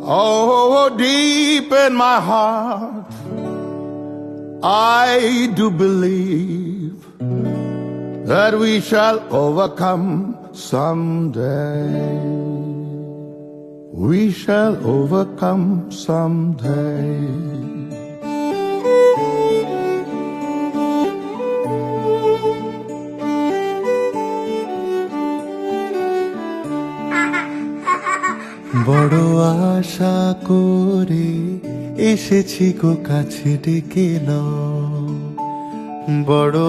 Oh, deep in my heart, I do believe that we shall overcome someday. We shall overcome someday. বড় আশা করে এসেছি গো কাছে ডেকে নাও, বড়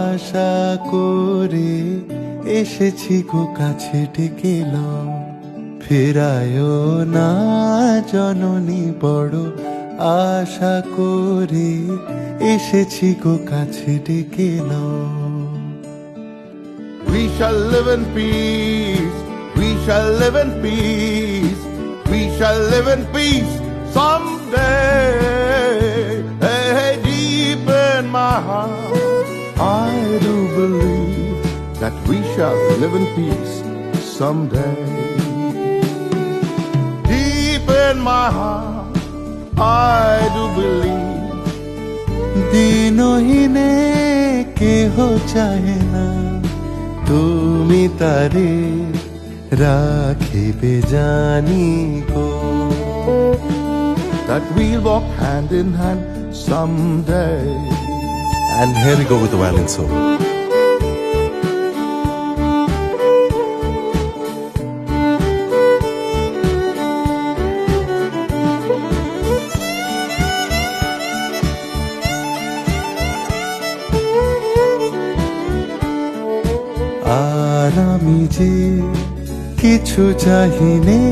আশা করে এসেছি গো কাছে ডেকে নাও। ফেরায়ও না জননী, বড় আশা করে এসেছি গো কাছে ডেকে নাও। We shall live in peace. We shall live in peace. We shall live in peace someday. Hey, deep in my heart, I do believe that we shall live in peace someday. Deep in my heart, I do believe. দিনহীনে কেহ চাহে না, তুমি তারে রাখিবে জানি গো। That we'll walk hand in hand someday. And here we go with the violin solo. আর আমি যে কিছু চাহিনে,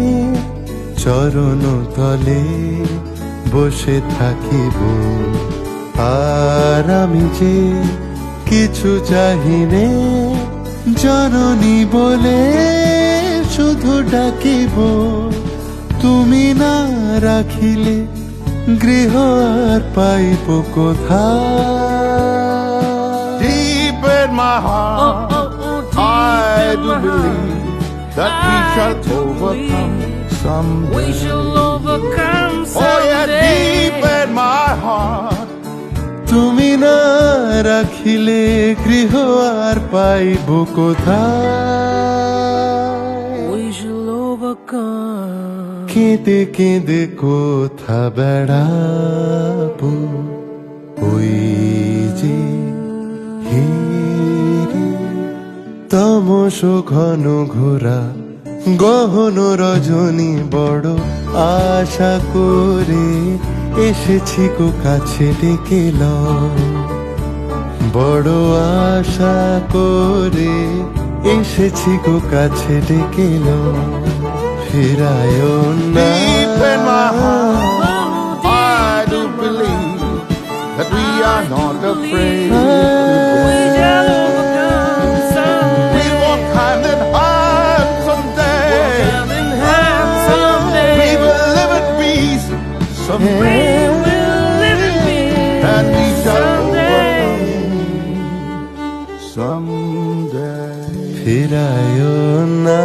চরণ তলে বসে থাকিব। আর আমি যে কিছু চাহিনে, জননী বলে শুধু ডাকিব। তুমি না রাখিলে গৃহ আর পাইব কোথায়। Deep in my heart, I do believe that we shall overcome someday. We shall overcome Oh yeah, someday. deep in my heart, তুমি না রাখিলে গৃহ আর পাইব কোথায়। We shall overcome. কেঁদে কেঁদে কোথা বেড়াবো, ওই যে হিরে তমস ঘন ঘোরা গহন রজনী। বড় আশা করে এসেছি গো কাছে ডেকে লও, বড় আশা করে এসেছি গো কাছে ডেকে লও। ফিরায়ও না। deep in my heart, I do believe that we are not afraid. We shall overcome someday. We'll walk hand in hand someday. Hand in hand someday. We will live in peace someday. We will live in peace And we shall someday. overcome someday. ফিরায়ও না।